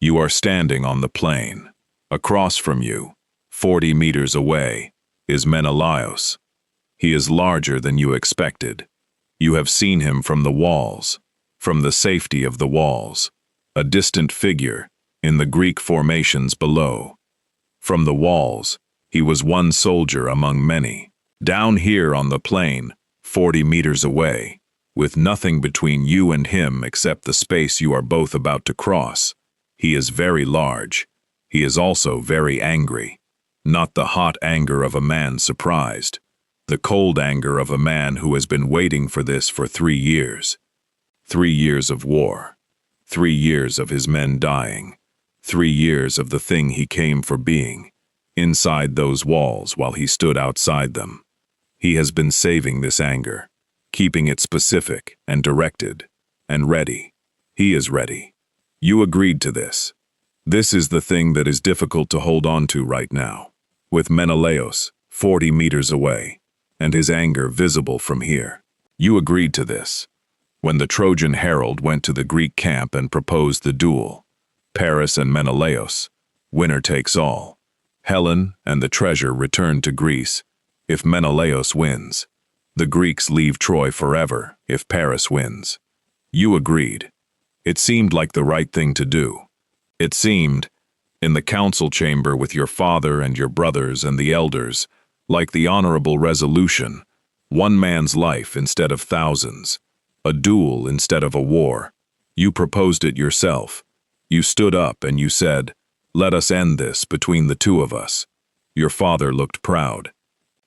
You are standing on the plain. Across from you, 40 meters away, is Menelaos. He is larger than you expected. You have seen him from the walls, from the safety of the walls, a distant figure in the Greek formations below. From the walls, he was one soldier among many. Down here on the plain, 40 meters away, with nothing between you and him except the space you are both about to cross, he is very large. He is also very angry. Not the hot anger of a man surprised, the cold anger of a man who has been waiting for this for 3 years. 3 years of war. 3 years of his men dying. 3 years of the thing he came for being, inside those walls while he stood outside them. He has been saving this anger, keeping it specific and directed, and ready. He is ready. You agreed to this. This is the thing that is difficult to hold on to right now, with Menelaos 40 meters away, and his anger visible from here. You agreed to this. When the Trojan herald went to the Greek camp and proposed the duel, Paris and Menelaos, winner takes all. Helen and the treasure return to Greece if Menelaos wins. The Greeks leave Troy forever if Paris wins. You agreed. It seemed like the right thing to do. It seemed, in the council chamber with your father and your brothers and the elders, like the honorable resolution, one man's life instead of thousands, a duel instead of a war. You proposed it yourself. You stood up and you said, "Let us end this between the two of us." Your father looked proud.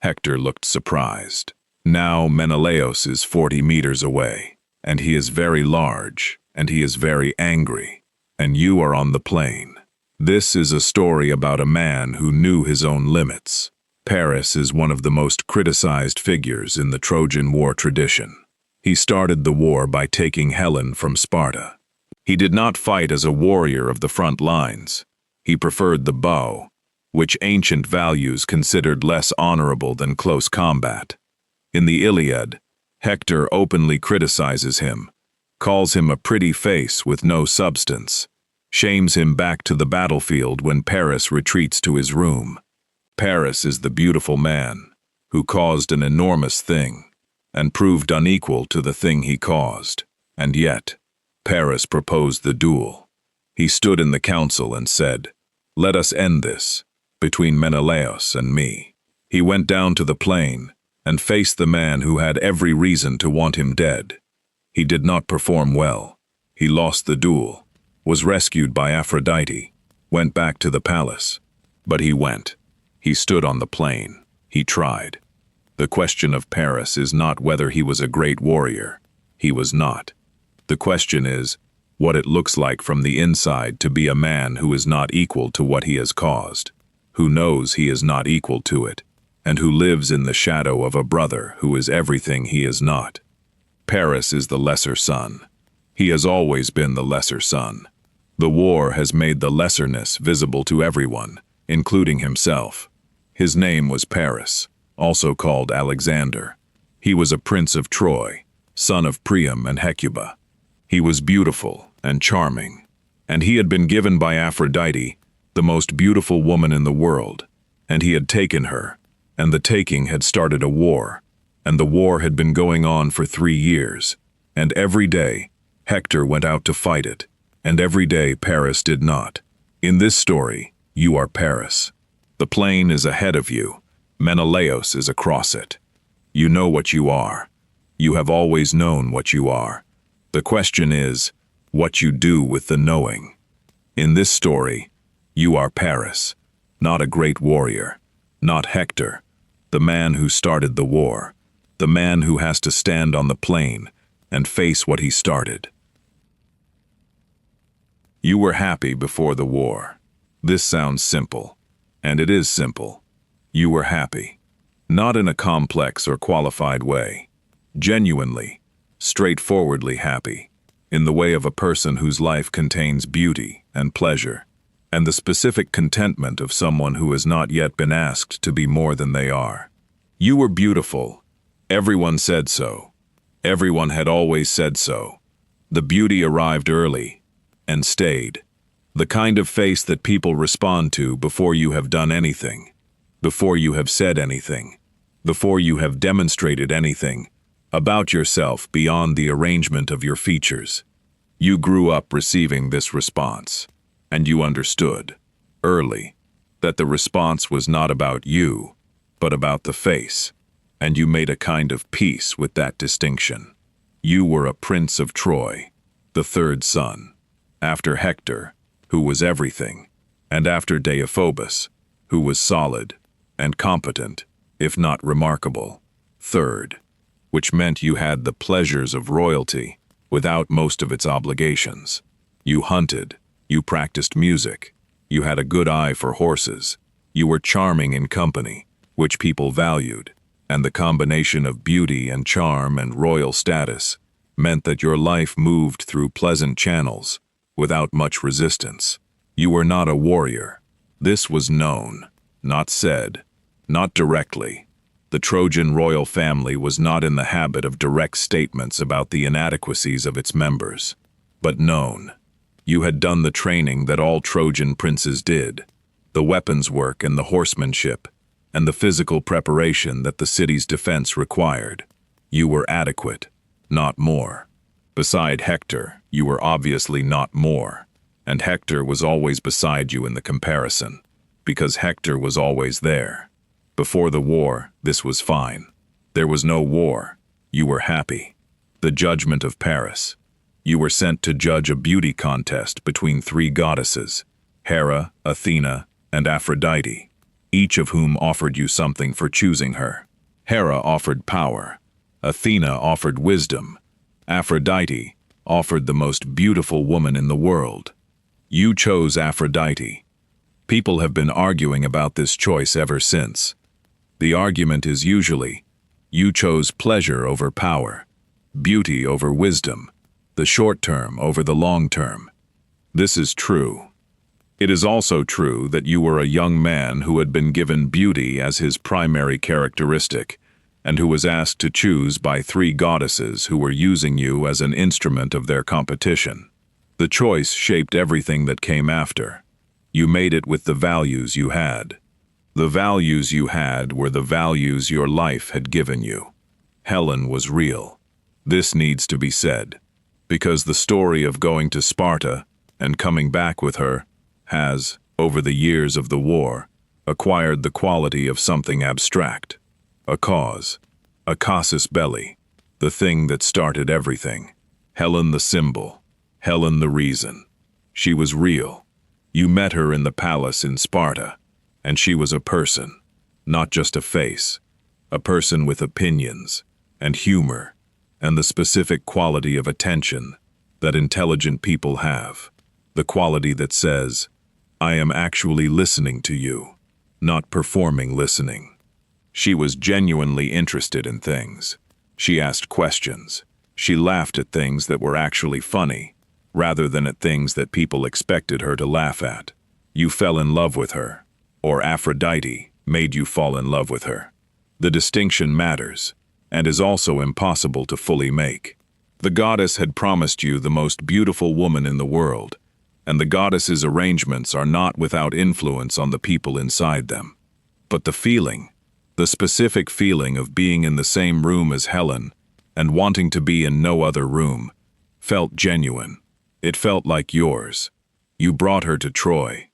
Hector looked surprised. Now Menelaos is 40 meters away, and he is very large, and he is very angry, and you are on the plain. This is a story about a man who knew his own limits. Paris is one of the most criticized figures in the Trojan War tradition. He started the war by taking Helen from Sparta. He did not fight as a warrior of the front lines. He preferred the bow, which ancient values considered less honorable than close combat. In the Iliad, Hector openly criticizes him, calls him a pretty face with no substance, shames him back to the battlefield when Paris retreats to his room. Paris is the beautiful man who caused an enormous thing and proved unequal to the thing he caused. And yet, Paris proposed the duel. He stood in the council and said, "Let us end this between Menelaos and me." He went down to the plain and faced the man who had every reason to want him dead. He did not perform well. He lost the duel, was rescued by Aphrodite, went back to the palace. But he went. He stood on the plain. He tried. The question of Paris is not whether he was a great warrior. He was not. The question is what it looks like from the inside to be a man who is not equal to what he has caused, who knows he is not equal to it, and who lives in the shadow of a brother who is everything he is not. Paris is the lesser son. He has always been the lesser son. The war has made the lesserness visible to everyone, including himself. His name was Paris, also called Alexander. He was a prince of Troy, son of Priam and Hecuba. He was beautiful and charming, and he had been given by Aphrodite, the most beautiful woman in the world, and he had taken her, and the taking had started a war, and the war had been going on for 3 years, and every day Hector went out to fight it, and every day Paris did not. In this story, you are Paris. The plain is ahead of you. Menelaos is across it. You know what you are. You have always known what you are. The question is, what you do with the knowing. In this story, you are Paris, not a great warrior, not Hector, the man who started the war, the man who has to stand on the plain and face what he started. You were happy before the war. This sounds simple, and it is simple. You were happy, not in a complex or qualified way, genuinely, straightforwardly happy, in the way of a person whose life contains beauty and pleasure, and the specific contentment of someone who has not yet been asked to be more than they are. You were beautiful. Everyone said so. Everyone had always said so. The beauty arrived early and stayed. The kind of face that people respond to before you have done anything, before you have said anything, before you have demonstrated anything about yourself beyond the arrangement of your features. You grew up receiving this response, and you understood, early, that the response was not about you, but about the face, and you made a kind of peace with that distinction. You were a prince of Troy, the third son, after Hector, who was everything, and after Deiphobus, who was solid and competent, if not remarkable, third, which meant you had the pleasures of royalty without most of its obligations. You hunted, you practiced music, you had a good eye for horses, you were charming in company, which people valued, and the combination of beauty and charm and royal status meant that your life moved through pleasant channels without much resistance. You were not a warrior. This was known, not said, not directly. The Trojan royal family was not in the habit of direct statements about the inadequacies of its members, but known. You had done the training that all Trojan princes did, the weapons work and the horsemanship, and the physical preparation that the city's defense required. You were adequate, not more. Beside Hector, you were obviously not more, and Hector was always beside you in the comparison, because Hector was always there. Before the war, this was fine. There was no war. You were happy. The judgment of Paris. You were sent to judge a beauty contest between three goddesses, Hera, Athena, and Aphrodite, each of whom offered you something for choosing her. Hera offered power. Athena offered wisdom. Aphrodite offered the most beautiful woman in the world. You chose Aphrodite. People have been arguing about this choice ever since. The argument is usually, you chose pleasure over power, beauty over wisdom, the short term over the long term. This is true. It is also true that you were a young man who had been given beauty as his primary characteristic, and who was asked to choose by three goddesses who were using you as an instrument of their competition. The choice shaped everything that came after. You made it with the values you had. The values you had were the values your life had given you. Helen was real. This needs to be said, because the story of going to Sparta and coming back with her has, over the years of the war, acquired the quality of something abstract. A cause, a casus belli, the thing that started everything. Helen the symbol, Helen the reason. She was real. You met her in the palace in Sparta, and she was a person, not just a face, a person with opinions and humor and the specific quality of attention that intelligent people have, the quality that says, I am actually listening to you, not performing listening. She was genuinely interested in things. She asked questions. She laughed at things that were actually funny, rather than at things that people expected her to laugh at. You fell in love with her, or Aphrodite made you fall in love with her. The distinction matters, and is also impossible to fully make. The goddess had promised you the most beautiful woman in the world, and the goddess's arrangements are not without influence on the people inside them. But the feeling, the specific feeling of being in the same room as Helen and wanting to be in no other room, felt genuine. It felt like yours. You brought her to Troy.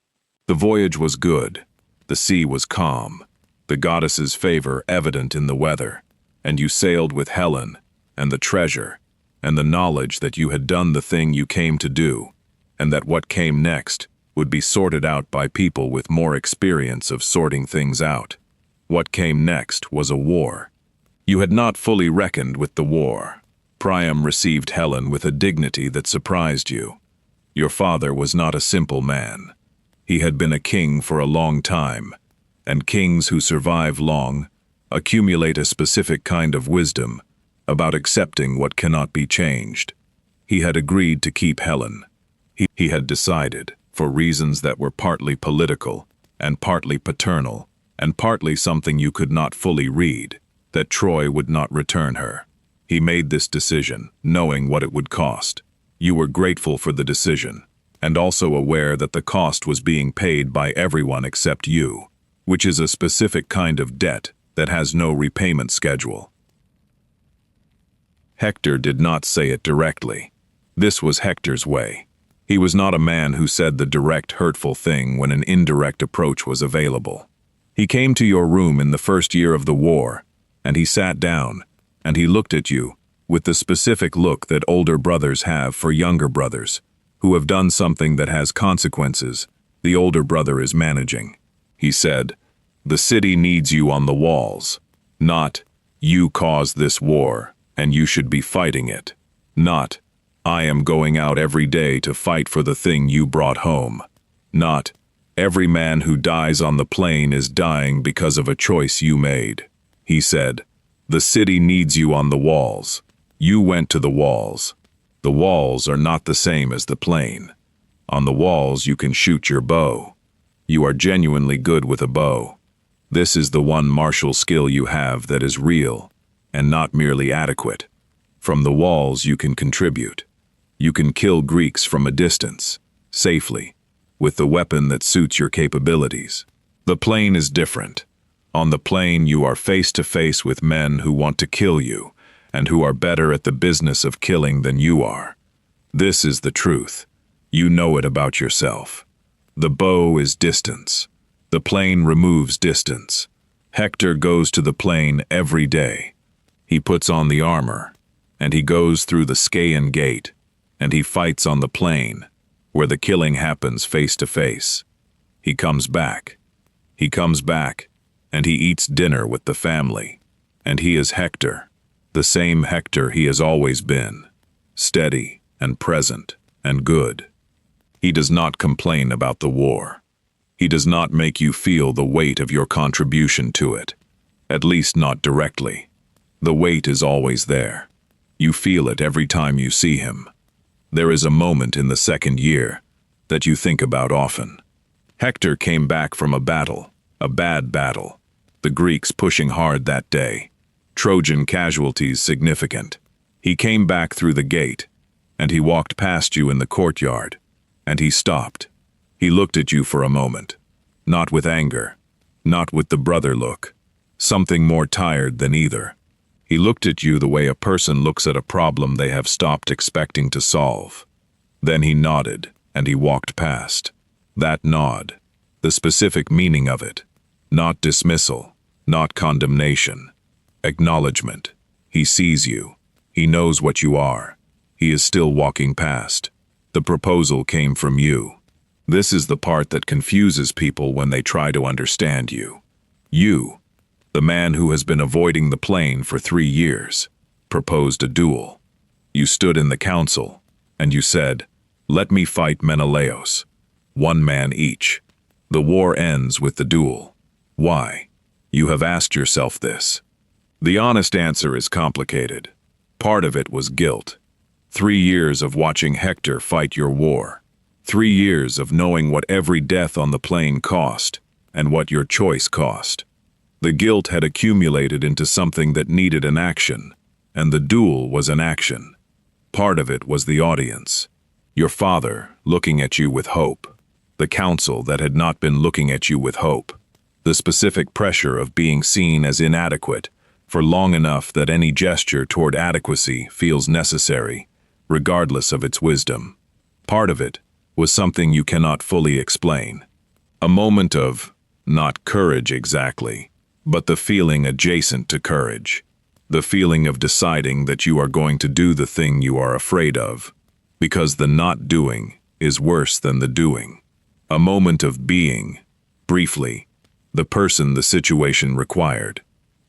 The voyage was good. The sea was calm. The goddess's favor evident in the weather. And you sailed with Helen and the treasure and the knowledge that you had done the thing you came to do, and that what came next would be sorted out by people with more experience of sorting things out. What came next was a war. You had not fully reckoned with the war. Priam received Helen with a dignity that surprised you. Your father was not a simple man. He had been a king for a long time, and kings who survive long accumulate a specific kind of wisdom about accepting what cannot be changed. He had agreed to keep Helen. He had decided, for reasons that were partly political and partly paternal and partly something you could not fully read, that Troy would not return her. He made this decision, knowing what it would cost. You were grateful for the decision, and also aware that the cost was being paid by everyone except you, which is a specific kind of debt that has no repayment schedule. Hector did not say it directly. This was Hector's way. He was not a man who said the direct, hurtful thing when an indirect approach was available. He came to your room in the first year of the war, and he sat down, and he looked at you with the specific look that older brothers have for younger brothers, who have done something that has consequences the older brother is managing. He said, "The city needs you on the walls," not, "You caused this war, and you should be fighting it," not, "I am going out every day to fight for the thing you brought home," not, "Every man who dies on the plain is dying because of a choice you made." He said, "The city needs you on the walls. You went to the walls. The walls are not the same as the plain. On the walls you can shoot your bow. You are genuinely good with a bow. This is the one martial skill you have that is real and not merely adequate. From the walls you can contribute. You can kill Greeks from a distance, safely, with the weapon that suits your capabilities. The plain is different. On the plain you are face to face with men who want to kill you and who are better at the business of killing than you are. This is the truth. You know it about yourself. The bow is distance. The plain removes distance. Hector goes to the plain every day. He puts on the armor, and he goes through the Scaean gate, and he fights on the plain, where the killing happens face to face. He comes back. He comes back, and he eats dinner with the family. And he is Hector, the same Hector he has always been, steady and present and good. He does not complain about the war. He does not make you feel the weight of your contribution to it, at least not directly. The weight is always there. You feel it every time you see him. There is a moment in the second year that you think about often. Hector came back from a battle, a bad battle. The Greeks pushing hard that day. Trojan casualties significant. He came back through the gate, and he walked past you in the courtyard, and he stopped. He looked at you for a moment, not with anger, not with the brother look, something more tired than either. He looked at you the way a person looks at a problem they have stopped expecting to solve. Then he nodded, and he walked past. That nod, the specific meaning of it, not dismissal, not condemnation, acknowledgement. He sees you. He knows what you are. He is still walking past. The proposal came from you. This is the part that confuses people when they try to understand you. You, the man who has been avoiding the plain for 3 years, proposed a duel. You stood in the council, and you said, "Let me fight Menelaos. 1 man each. The war ends with the duel." Why? You have asked yourself this. The honest answer is complicated. Part of it was guilt. 3 years of watching Hector fight your war. 3 years of knowing what every death on the plain cost, and what your choice cost. The guilt had accumulated into something that needed an action, and the duel was an action. Part of it was the audience. Your father looking at you with hope. The council that had not been looking at you with hope. The specific pressure of being seen as inadequate for long enough that any gesture toward adequacy feels necessary, regardless of its wisdom. Part of it was something you cannot fully explain. A moment of, not courage exactly, but the feeling adjacent to courage. The feeling of deciding that you are going to do the thing you are afraid of, because the not doing is worse than the doing. A moment of being, briefly, the person the situation required.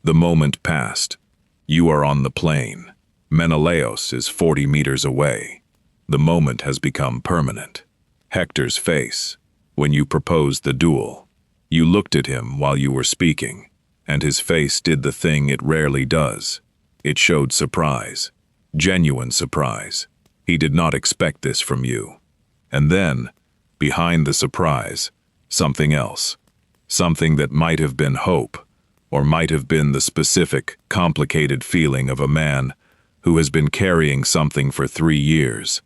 The moment passed. You are on the plain. Menelaos is 40 meters away. The moment has become permanent. Hector's face, when you proposed the duel. You looked at him while you were speaking, and his face did the thing it rarely does. It showed surprise, genuine surprise. He did not expect this from you. And then, behind the surprise, something else. Something that might have been hope, or might have been the specific, complicated feeling of a man who has been carrying something for 3 years,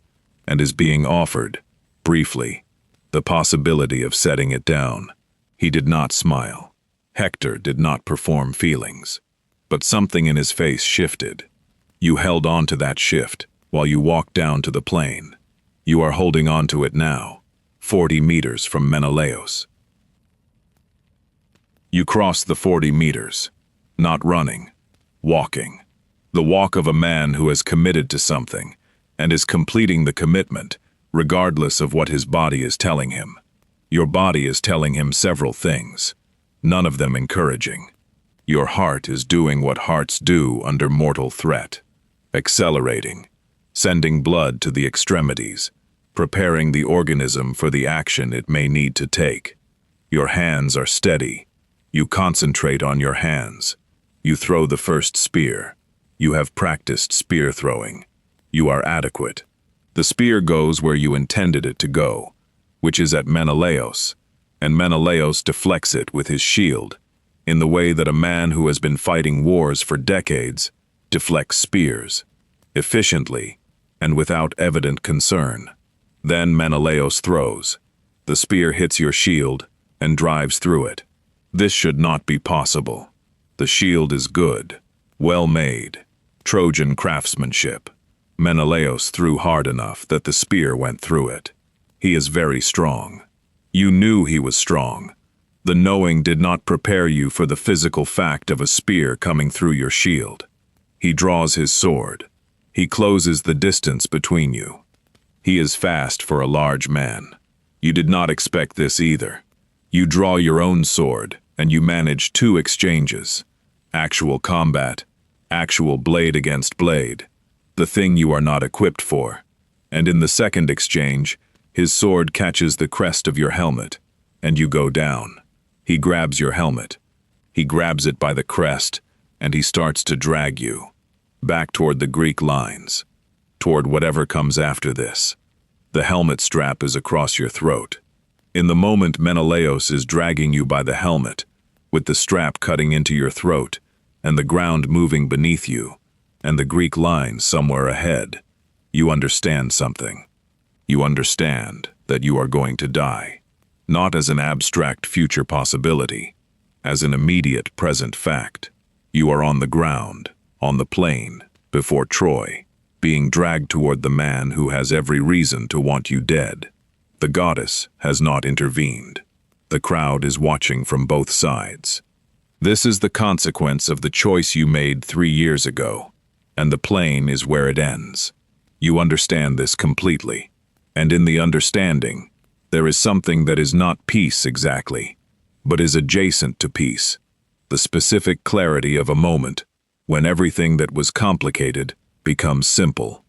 and is being offered, Briefly, the possibility of setting it down. He did not smile. Hector did not perform feelings. But something in his face shifted. You held on to that shift while you walked down to the plain. You are holding on to it now, 40 meters from Menelaos. You cross the 40 meters, not running, walking. The walk of a man who has committed to something and is completing the commitment, regardless of what his body is telling him. Your body is telling him several things, none of them encouraging. Your heart is doing what hearts do under mortal threat, accelerating, sending blood to the extremities, preparing the organism for the action it may need to take. Your hands are steady. You concentrate on your hands. You throw the first spear. You have practiced spear throwing. You are adequate. The spear goes where you intended it to go, which is at Menelaos, and Menelaos deflects it with his shield, in the way that a man who has been fighting wars for decades deflects spears, efficiently and without evident concern. Then Menelaos throws. The spear hits your shield and drives through it. This should not be possible. The shield is good, well made, Trojan craftsmanship. Menelaos threw hard enough that the spear went through it. He is very strong. You knew he was strong. The knowing did not prepare you for the physical fact of a spear coming through your shield. He draws his sword. He closes the distance between you. He is fast for a large man. You did not expect this either. You draw your own sword, and you manage 2 exchanges. Actual combat, actual blade against blade, the thing you are not equipped for. And in the second exchange, his sword catches the crest of your helmet, and you go down. He grabs your helmet. He grabs it by the crest, and he starts to drag you back toward the Greek lines, toward whatever comes after this. The helmet strap is across your throat. In the moment Menelaos is dragging you by the helmet, with the strap cutting into your throat, and the ground moving beneath you, and the Greek lines somewhere ahead, you understand something. You understand that you are going to die, not as an abstract future possibility, as an immediate present fact. You are on the ground, on the plain, before Troy, being dragged toward the man who has every reason to want you dead. The goddess has not intervened. The crowd is watching from both sides. This is the consequence of the choice you made 3 years ago, and the plain is where it ends. You understand this completely, and in the understanding, there is something that is not peace exactly, but is adjacent to peace, the specific clarity of a moment when everything that was complicated becomes simple.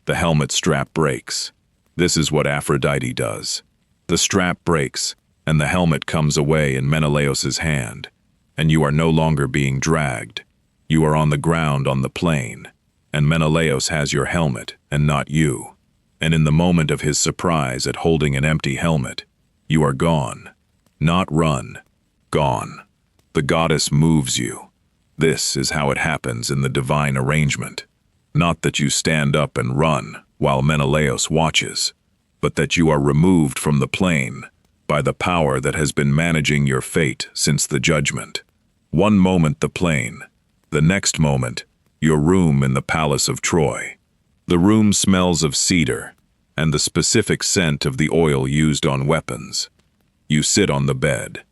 The helmet strap breaks. This is what Aphrodite does. The strap breaks, and the helmet comes away in Menelaos's hand, and you are no longer being dragged. You are on the ground on the plain, and Menelaos has your helmet and not you. And in the moment of his surprise at holding an empty helmet, you are gone. Not run, gone. The goddess moves you. This is how it happens in the divine arrangement. Not that you stand up and run while Menelaos watches, but that you are removed from the plain by the power that has been managing your fate since the judgment. One moment the plain, the next moment your room in the palace of Troy. The room smells of cedar and the specific scent of the oil used on weapons. You sit on the bed.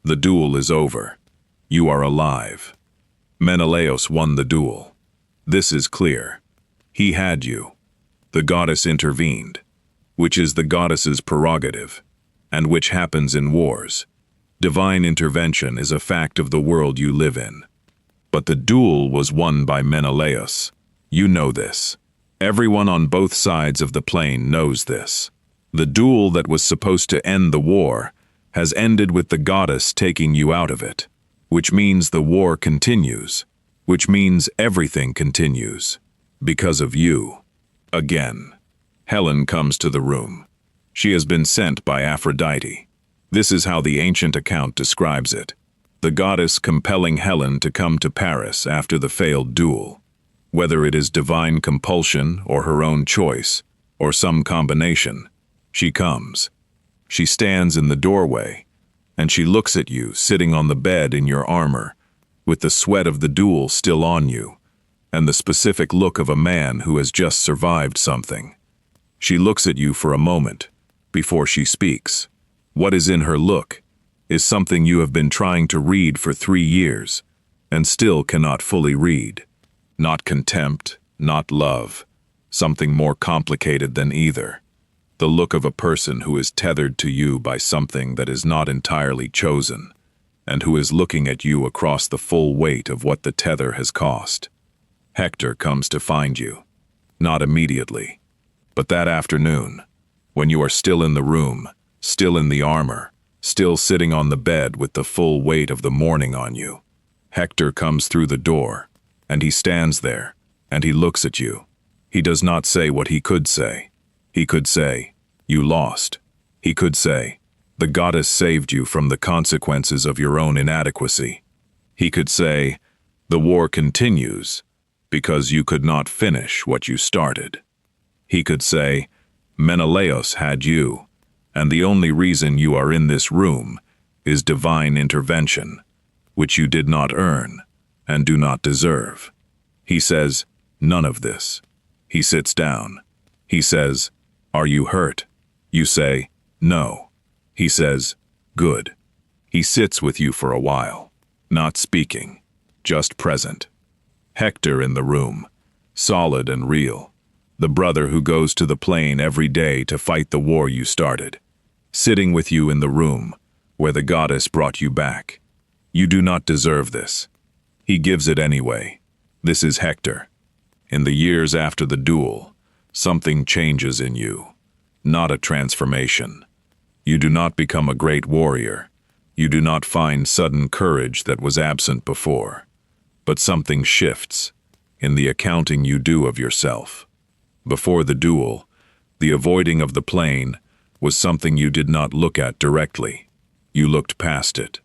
The duel is over. You are alive. Menelaos won the duel. This is clear. He had you. The goddess intervened, which is the goddess's prerogative, and which happens in wars. Divine intervention is a fact of the world you live in. But the duel was won by Menelaos. You know this. Everyone on both sides of the plain knows this. The duel that was supposed to end the war has ended with the goddess taking you out of it, which means the war continues, which means everything continues, because of you. Again, Helen comes to the room. She has been sent by Aphrodite. This is how the ancient account describes it. The goddess compelling Helen to come to Paris after the failed duel. Whether it is divine compulsion or her own choice, or some combination, She comes. She stands in the doorway, and she looks at you sitting on the bed in your armor, with the sweat of the duel still on you, and the specific look of a man who has just survived something. She looks at you for a moment, before she speaks. What is in her look is something you have been trying to read for 3 years, and still cannot fully read. Not contempt, not love, something more complicated than either. The look of a person who is tethered to you by something that is not entirely chosen, and who is looking at you across the full weight of what the tether has cost. Hector comes to find you. Not immediately, but that afternoon, when you are still in the room, still in the armor, still sitting on the bed with the full weight of the morning on you. Hector comes through the door, and he stands there, and he looks at you. He does not say what he could say. He could say, "You lost." He could say, "The goddess saved you from the consequences of your own inadequacy." He could say, "The war continues because you could not finish what you started." He could say, "Menelaos had you, and the only reason you are in this room is divine intervention, which you did not earn and do not deserve." He says, "None of this." He sits down. He says, "Are you hurt?" You say, "No." He says, "Good." He sits with you for a while, not speaking, just present. Hector in the room, solid and real, the brother who goes to the plain every day to fight the war you started, sitting with you in the room where the goddess brought you back. You do not deserve this. He gives it anyway. This is Hector. In the years after the duel, something changes in you, not a transformation. You do not become a great warrior. You do not find sudden courage that was absent before. But something shifts in the accounting you do of yourself. Before the duel, the avoiding of the plain was something you did not look at directly. You looked past it.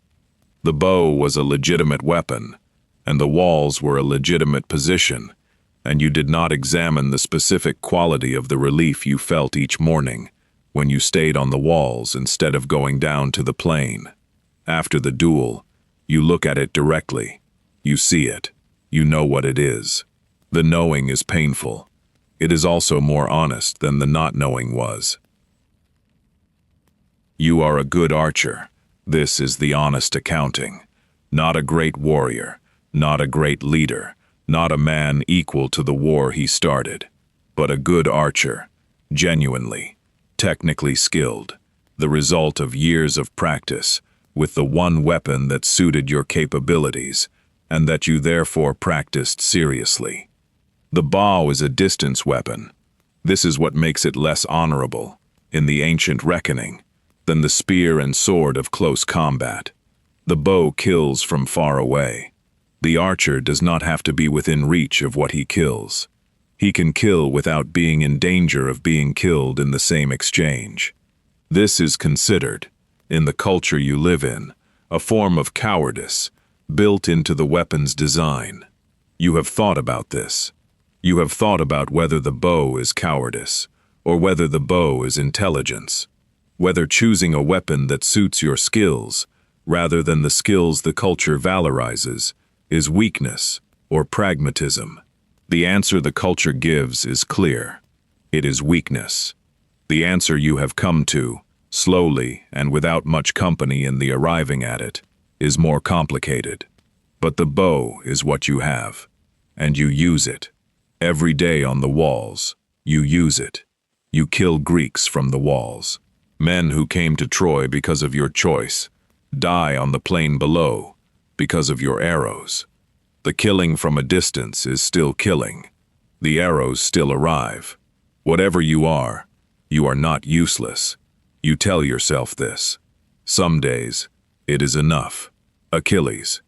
The bow was a legitimate weapon, and the walls were a legitimate position, and you did not examine the specific quality of the relief you felt each morning when you stayed on the walls instead of going down to the plain. After the duel, you look at it directly. You see it. You know what it is. The knowing is painful. It is also more honest than the not knowing was. You are a good archer. This is the honest accounting. Not a great warrior, not a great leader, not a man equal to the war he started, but a good archer, genuinely, technically skilled, the result of years of practice, with the one weapon that suited your capabilities, and that you therefore practiced seriously. The bow is a distance weapon. This is what makes it less honorable, in the ancient reckoning, than the spear and sword of close combat. The bow kills from far away. The archer does not have to be within reach of what he kills. He can kill without being in danger of being killed in the same exchange. This is considered, in the culture you live in, a form of cowardice, built into the weapon's design. You have thought about this. You have thought about whether the bow is cowardice, or whether the bow is intelligence, whether choosing a weapon that suits your skills, rather than the skills the culture valorizes, is weakness or pragmatism. The answer the culture gives is clear. It is weakness. The answer you have come to, slowly and without much company in the arriving at it, is more complicated. But the bow is what you have, and you use it. Every day on the walls, you use it. You kill Greeks from the walls. Men who came to Troy because of your choice die on the plain below because of your arrows. The killing from a distance is still killing. The arrows still arrive. Whatever you are not useless. You tell yourself this. Some days, it is enough. Achilles,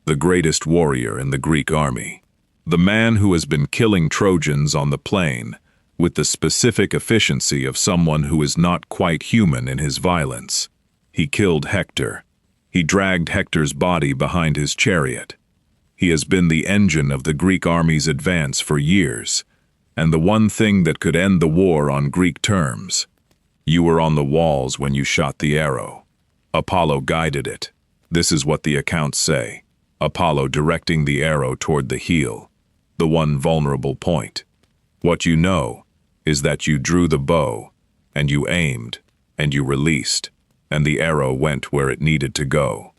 the greatest warrior in the Greek army. The man who has been killing Trojans on the plain with the specific efficiency of someone who is not quite human in his violence. He killed Hector. He dragged Hector's body behind his chariot. He has been the engine of the Greek army's advance for years, and the one thing that could end the war on Greek terms. You were on the walls when you shot the arrow. Apollo guided it. This is what the accounts say. Apollo directing the arrow toward the heel, the one vulnerable point. What you know is that you drew the bow, and you aimed, and you released, and the arrow went where it needed to go.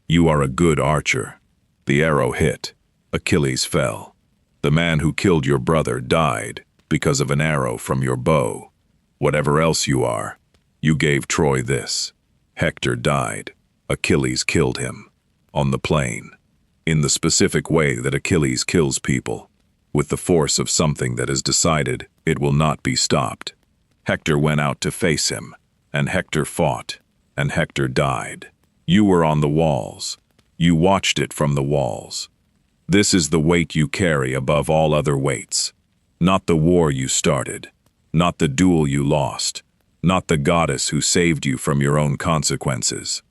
You are a good archer. The arrow hit. Achilles fell. The man who killed your brother died because of an arrow from your bow. Whatever else you are, you gave Troy this. Hector died. Achilles killed him. On the plain. In the specific way that Achilles kills people. With the force of something that is decided it will not be stopped. Hector went out to face him, and Hector fought, and Hector died. You were on the walls. You watched it from the walls. This is the weight you carry above all other weights. Not the war you started, not the duel you lost, not the goddess who saved you from your own consequences.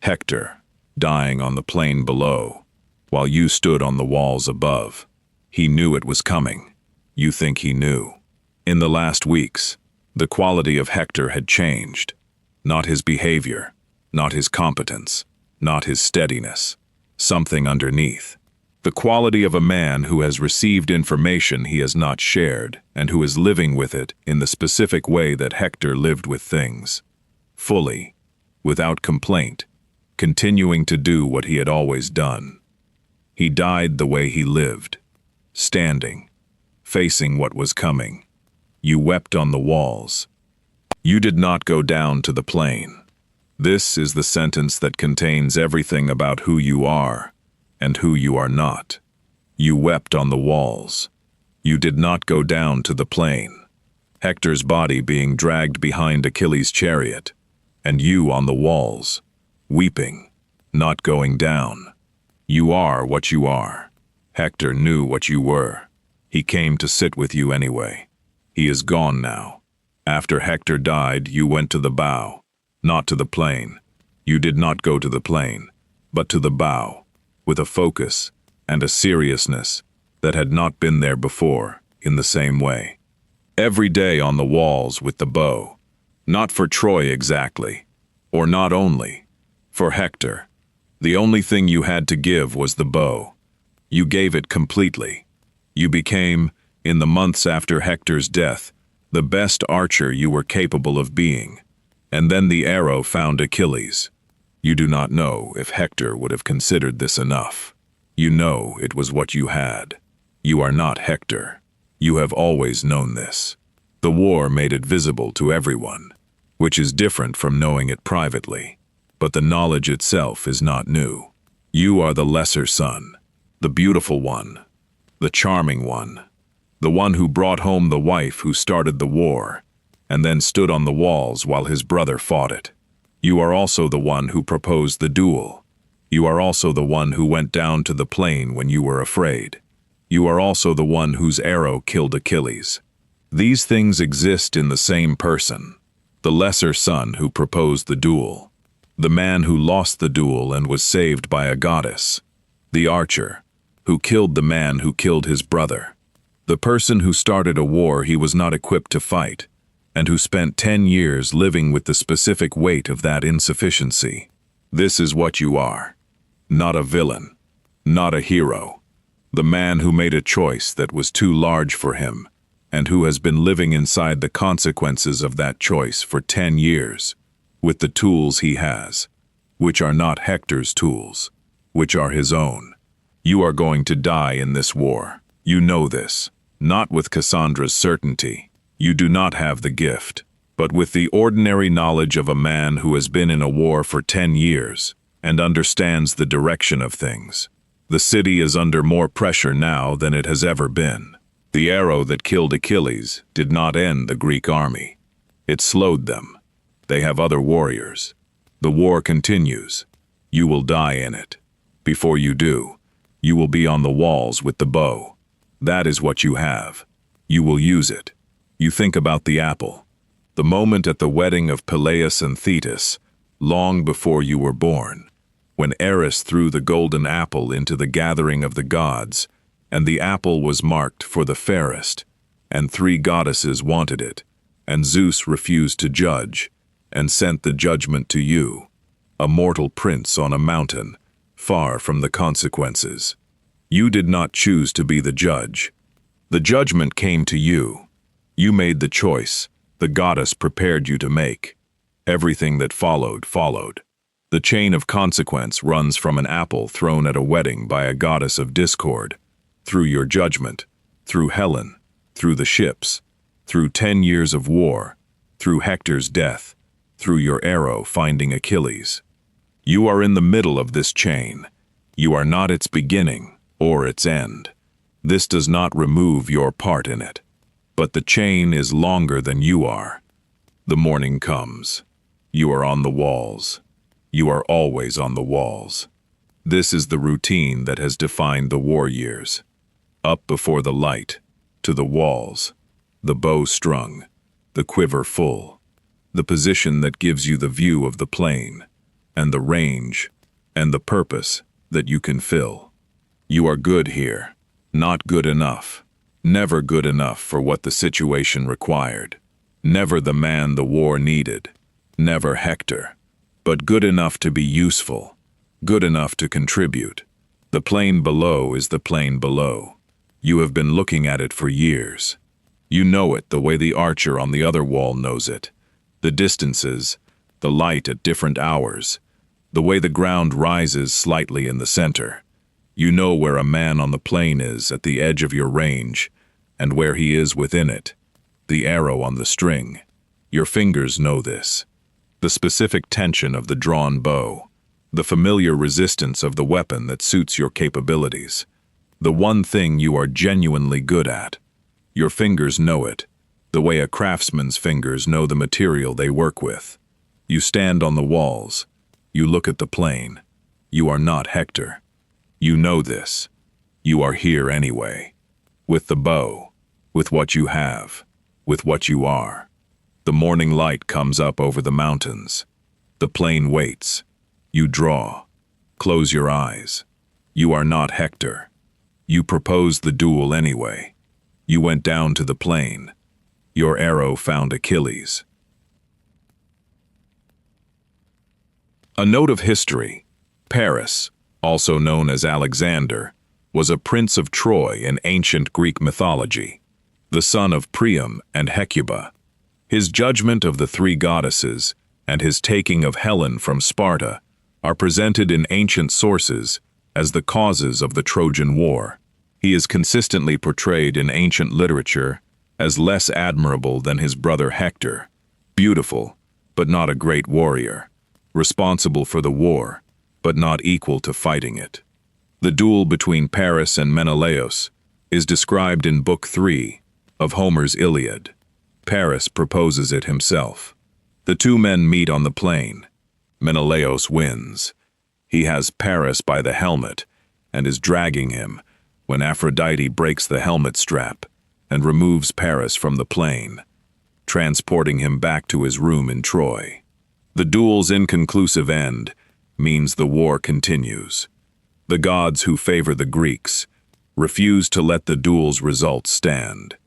Hector, dying on the plain below, while you stood on the walls above. He knew it was coming. You think he knew. In the last weeks, the quality of Hector had changed. Not his behavior, not his competence, not his steadiness. Something underneath. The quality of a man who has received information he has not shared and who is living with it in the specific way that Hector lived with things. Fully, without complaint, continuing to do what he had always done. He died the way he lived, standing, facing what was coming. You wept on the walls. You did not go down to the plain. This is the sentence that contains everything about who you are and who you are not. You wept on the walls. You did not go down to the plain. Hector's body being dragged behind Achilles' chariot, and you on the walls, weeping, not going down. You are what you are. Hector knew what you were. He came to sit with you anyway. He is gone now. After Hector died, you went to the bow, not to the plain. You did not go to the plain, but to the bow, with a focus and a seriousness that had not been there before in the same way. Every day on the walls with the bow, not for Troy exactly, or not only, for Hector. The only thing you had to give was the bow. You gave it completely. You became, in the months after Hector's death, the best archer you were capable of being. And then the arrow found Achilles. You do not know if Hector would have considered this enough. You know it was what you had. You are not Hector. You have always known this. The war made it visible to everyone, which is different from knowing it privately. But the knowledge itself is not new. You are the lesser son, the beautiful one, the charming one, the one who brought home the wife who started the war, and then stood on the walls while his brother fought it. You are also the one who proposed the duel. You are also the one who went down to the plain when you were afraid. You are also the one whose arrow killed Achilles. These things exist in the same person. The lesser son who proposed the duel. The man who lost the duel and was saved by a goddess. The archer, who killed the man who killed his brother. The person who started a war he was not equipped to fight, and who spent 10 years living with the specific weight of that insufficiency. This is what you are. Not a villain. Not a hero. The man who made a choice that was too large for him, and who has been living inside the consequences of that choice for 10 years, with the tools he has, which are not Hector's tools, which are his own. You are going to die in this war. You know this, not with Cassandra's certainty. You do not have the gift, but with the ordinary knowledge of a man who has been in a war for 10 years and understands the direction of things. The city is under more pressure now than it has ever been. The arrow that killed Achilles did not end the Greek army. It slowed them. They have other warriors. The war continues. You will die in it. Before you do, you will be on the walls with the bow. That is what you have. You will use it. You think about the apple. The moment at the wedding of Peleus and Thetis, long before you were born, when Eris threw the golden apple into the gathering of the gods, and the apple was marked for the fairest, and 3 goddesses wanted it, and Zeus refused to judge, and sent the judgment to you, a mortal prince on a mountain, far from the consequences. You did not choose to be the judge. The judgment came to you. You made the choice the goddess prepared you to make. Everything that followed, followed. The chain of consequence runs from an apple thrown at a wedding by a goddess of discord, through your judgment, through Helen, through the ships, through 10 years of war, through Hector's death, through your arrow finding Achilles. You are in the middle of this chain. You are not its beginning or its end. This does not remove your part in it. But the chain is longer than you are. The morning comes. You are on the walls. You are always on the walls. This is the routine that has defined the war years. Up before the light, to the walls, the bow strung, the quiver full, the position that gives you the view of the plain, and the range, and the purpose that you can fill. You are good here, not good enough, never good enough for what the situation required, never the man the war needed, never Hector, but good enough to be useful, good enough to contribute. The plain below is the plain below. You have been looking at it for years. You know it the way the archer on the other wall knows it. The distances, the light at different hours, the way the ground rises slightly in the center. You know where a man on the plain is at the edge of your range, and where he is within it, the arrow on the string. Your fingers know this. The specific tension of the drawn bow, the familiar resistance of the weapon that suits your capabilities, the one thing you are genuinely good at. Your fingers know it, the way a craftsman's fingers know the material they work with. You stand on the walls. You look at the plain. You are not Hector. You know this. You are here anyway. With the bow, with what you have, with what you are. The morning light comes up over the mountains. The plain waits. You draw. Close your eyes. You are not Hector. You proposed the duel anyway. You went down to the plain. Your arrow found Achilles. A note of history. Paris, also known as Alexander, was a prince of Troy in ancient Greek mythology, the son of Priam and Hecuba. His judgment of the three goddesses and his taking of Helen from Sparta are presented in ancient sources as the causes of the Trojan War. He is consistently portrayed in ancient literature as less admirable than his brother Hector, beautiful, but not a great warrior, responsible for the war, but not equal to fighting it. The duel between Paris and Menelaos is described in Book 3 of Homer's Iliad. Paris proposes it himself. The two men meet on the plain. Menelaos wins. He has Paris by the helmet and is dragging him when Aphrodite breaks the helmet strap and removes Paris from the plain, transporting him back to his room in Troy. The duel's inconclusive end means the war continues. The gods who favor the Greeks refuse to let the duel's results stand.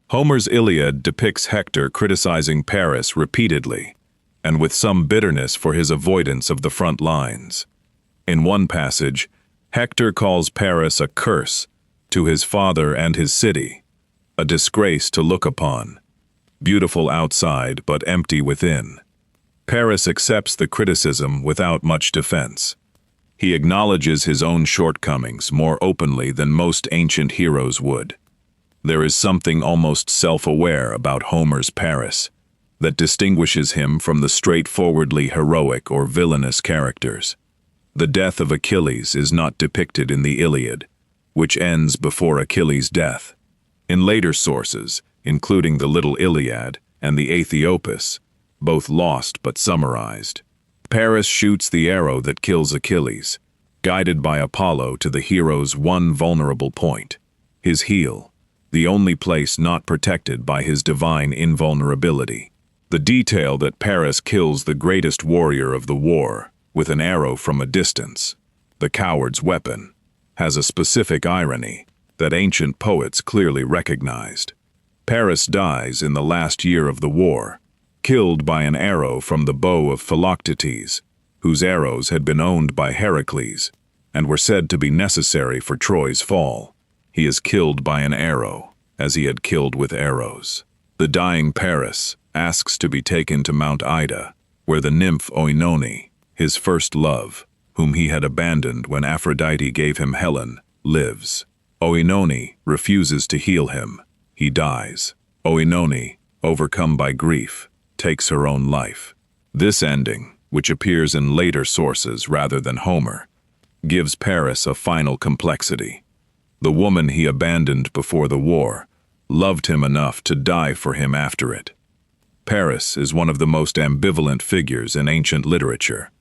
Homer's Iliad depicts Hector criticizing Paris repeatedly, and with some bitterness for his avoidance of the front lines. In one passage, Hector calls Paris a curse to his father and his city, a disgrace to look upon, beautiful outside but empty within. Paris accepts the criticism without much defense. He acknowledges his own shortcomings more openly than most ancient heroes would. There is something almost self-aware about Homer's Paris that distinguishes him from the straightforwardly heroic or villainous characters. The death of Achilles is not depicted in the Iliad, which ends before Achilles' death. In later sources, including the Little Iliad and the Aethiopus, both lost but summarized, Paris shoots the arrow that kills Achilles, guided by Apollo to the hero's one vulnerable point, his heel, the only place not protected by his divine invulnerability. The detail that Paris kills the greatest warrior of the war with an arrow from a distance, the coward's weapon, has a specific irony that ancient poets clearly recognized. Paris dies in the last year of the war, killed by an arrow from the bow of Philoctetes, whose arrows had been owned by Heracles and were said to be necessary for Troy's fall. He is killed by an arrow, as he had killed with arrows. The dying Paris asks to be taken to Mount Ida, where the nymph Oenone, his first love, whom he had abandoned when Aphrodite gave him Helen, lives. Oenone refuses to heal him. He dies. Oenone, overcome by grief, takes her own life. This ending, which appears in later sources rather than Homer, gives Paris a final complexity. The woman he abandoned before the war loved him enough to die for him after it. Paris is one of the most ambivalent figures in ancient literature.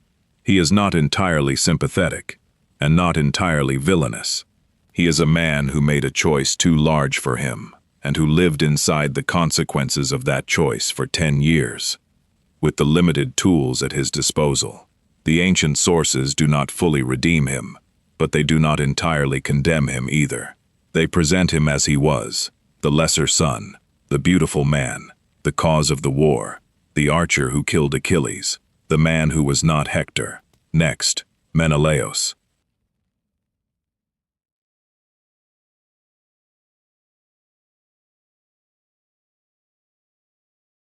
He is not entirely sympathetic, and not entirely villainous. He is a man who made a choice too large for him, and who lived inside the consequences of that choice for 10 years. With the limited tools at his disposal, the ancient sources do not fully redeem him, but they do not entirely condemn him either. They present him as he was, the lesser son, the beautiful man, the cause of the war, the archer who killed Achilles, the man who was not Hector. Next, Menelaos.